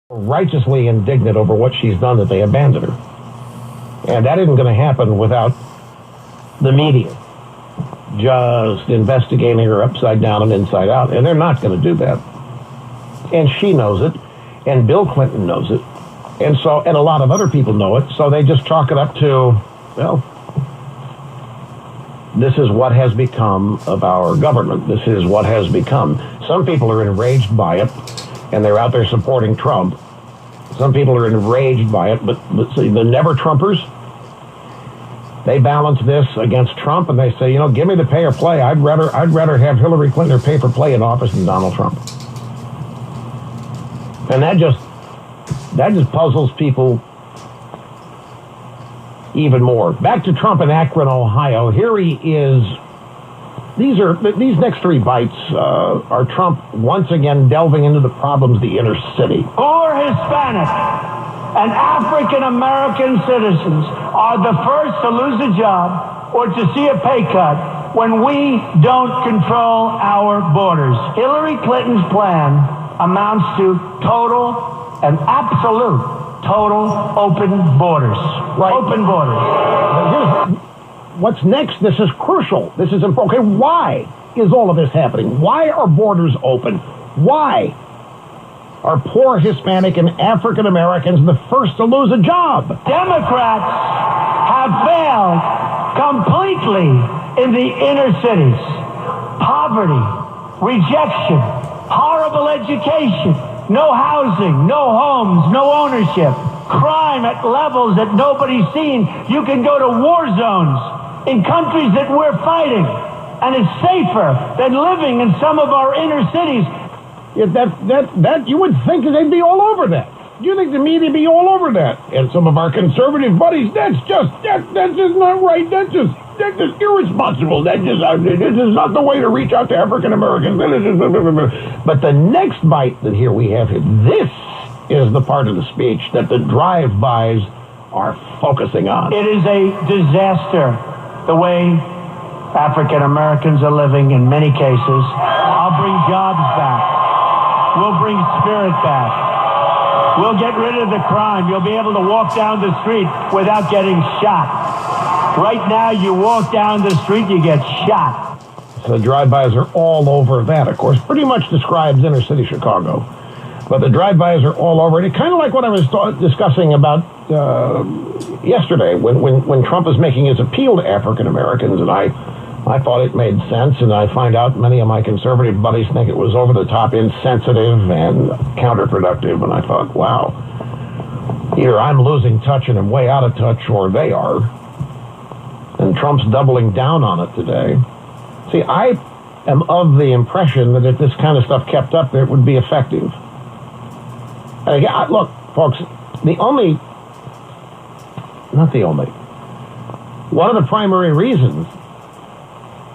righteously indignant over what she's done that they abandoned her. And that isn't going to happen without the media just investigating her upside down and inside out. And they're not going to do that. And she knows it. And Bill Clinton knows it. And a lot of other people know it. So they just chalk it up to, well, this is what has become of our government. This is what has become. Some people are enraged by it, and they're out there supporting Trump. Some people are enraged by it, but see, the never-Trumpers, they balance this against Trump, and they say, give me the pay or play. I'd rather have Hillary Clinton or pay for play in office than Donald Trump. And that just puzzles people even more. Back to Trump in Akron, Ohio. Here he is. These next three bites are Trump once again delving into the problems of the inner city. Poor Hispanic and African American citizens are the first to lose a job or to see a pay cut when we don't control our borders. Hillary Clinton's plan amounts to total and absolute total open borders. Right. Open borders. What's next? This is crucial. This is important. Okay, why is all of this happening? Why are borders open? Why are poor Hispanic and African Americans the first to lose a job? Democrats have failed completely in the inner cities. Poverty, rejection, horrible education, no housing, no homes, no ownership, crime at levels that nobody's seen. You can go to war zones in countries that we're fighting, and it's safer than living in some of our inner cities. That you would think they'd be all over that. You think the media be all over that? And some of our conservative buddies, that's just not right. That's just irresponsible. This is not the way to reach out to African Americans. But the next bite that here we have, this is the part of the speech that the drive-bys are focusing on. It is a disaster, the way African Americans are living in many cases. I'll bring jobs back. We'll bring spirit back. We'll get rid of the crime. You'll be able to walk down the street without getting shot. Right now, you walk down the street, you get shot. So the drive-bys are all over that, of course. Pretty much describes inner city Chicago. But the drive-bys are all over it. It's kind of like what I was discussing about yesterday when Trump was making his appeal to African Americans, and I thought it made sense, and I find out many of my conservative buddies think it was over-the-top insensitive and counterproductive, and I thought, wow, either I'm losing touch and I'm way out of touch, or they are. And Trump's doubling down on it today. See, I am of the impression that if this kind of stuff kept up, it would be effective. And again, look, folks, one of the primary reasons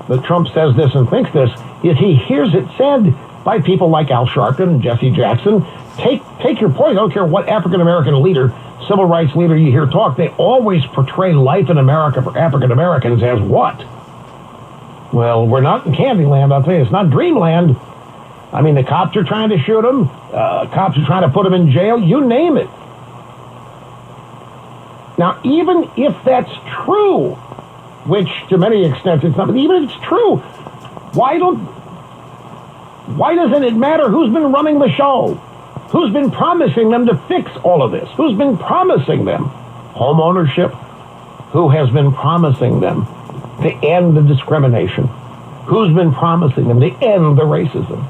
that Trump says this and thinks this is he hears it said by people like Al Sharpton and Jesse Jackson. Take your point. I don't care what African-American leader, civil rights leader you hear talk, they always portray life in America for African Americans as what? Well, we're not in Candyland, I'll tell you. It's not Dreamland. I mean, the cops are trying to shoot him. Cops are trying to put him in jail. You name it. Now, even if that's true, which to many extents it's not, but even if it's true, why doesn't it matter who's been running the show? Who's been promising them to fix all of this? Who's been promising them home ownership? Who has been promising them to end the discrimination? Who's been promising them to end the racism?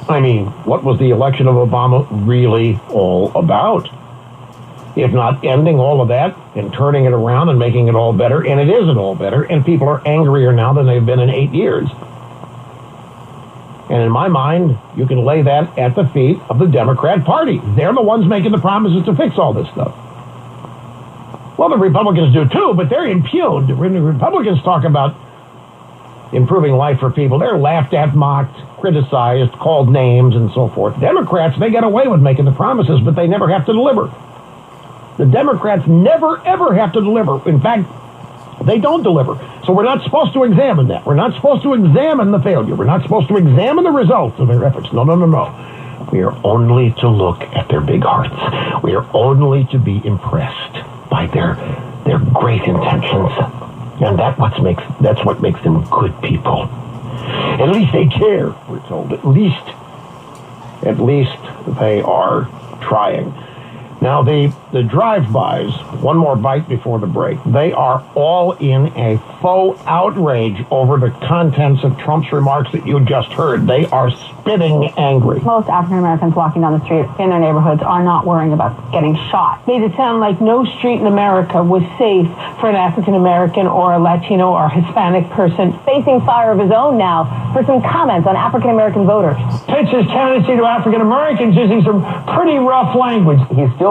I mean, what was the election of Obama really all about? If not ending all of that and turning it around and making it all better, and it isn't all better, and people are angrier now than they've been in 8 years. And in my mind, you can lay that at the feet of the Democrat Party. They're the ones making the promises to fix all this stuff. Well, the Republicans do too, but they're impugned. When the Republicans talk about improving life for people, they're laughed at, mocked, criticized, called names, and so forth. Democrats, they get away with making the promises, but they never have to deliver. The Democrats never, ever have to deliver. In fact, they don't deliver. So we're not supposed to examine that. We're not supposed to examine the failure. We're not supposed to examine the results of their efforts. No. We are only to look at their big hearts. We are only to be impressed by their great intentions. And that's what makes them good people. At least they care, we're told. At least they are trying. Now, the drive-bys, one more bite before the break, they are all in a faux outrage over the contents of Trump's remarks that you just heard. They are spitting angry. Most African Americans walking down the street in their neighborhoods are not worrying about getting shot. Made it sound like no street in America was safe for an African American or a Latino or Hispanic person. Facing fire of his own now for some comments on African American voters. Pitch his candidacy to African Americans using some pretty rough language. He's still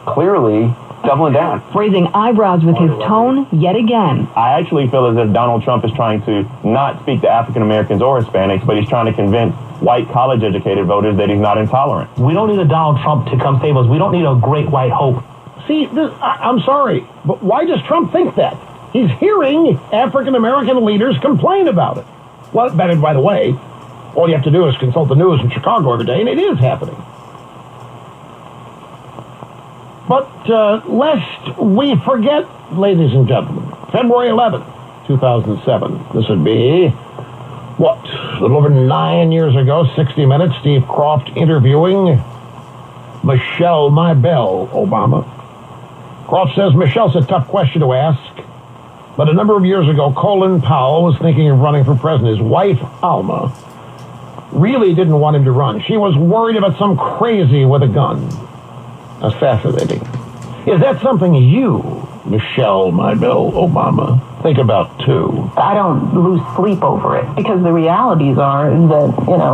clearly doubling down. Raising eyebrows with his tone yet again. I actually feel as if Donald Trump is trying to not speak to African Americans or Hispanics, but he's trying to convince white college-educated voters that he's not intolerant. We don't need a Donald Trump to come save us. We don't need a great white hope. See, I'm sorry, but why does Trump think that? He's hearing African American leaders complain about it. Well, by the way, all you have to do is consult the news in Chicago every day, and it is happening. But lest we forget, ladies and gentlemen, February 11th, 2007. This would be, a little over 9 years ago, 60 Minutes, Steve Croft interviewing Michelle My Belle Obama. Croft says Michelle's a tough question to ask, but a number of years ago, Colin Powell was thinking of running for president. His wife, Alma, really didn't want him to run. She was worried about some crazy with a gun. That's fascinating. Is that something you, Michelle My Belle Obama, think about too? I don't lose sleep over it because the realities are that,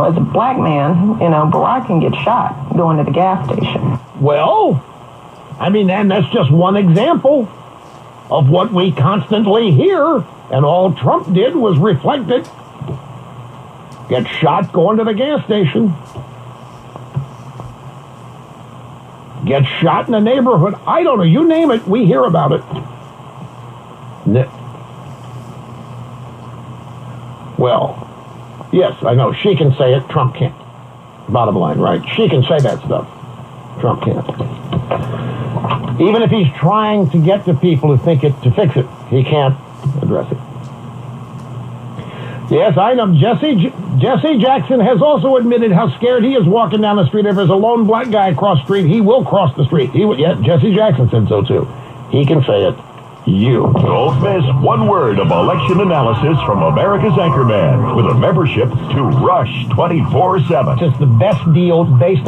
as a black man, Barack can get shot going to the gas station. Well, and that's just one example of what we constantly hear, and all Trump did was reflect it. Get shot going to the gas station. Get shot in a neighborhood. I don't know. You name it, we hear about it. Well, yes, I know. She can say it. Trump can't. Bottom line, right? She can say that stuff. Trump can't. Even if he's trying to get to people who think it to fix it, he can't address it. Yes, I know. Jesse Jackson has also admitted how scared he is walking down the street. If there's a lone black guy across the street, he will cross the street. Jesse Jackson said so too. He can say it. You. Don't miss one word of election analysis from America's Anchorman with a membership to Rush 24/7. It's the best deal based on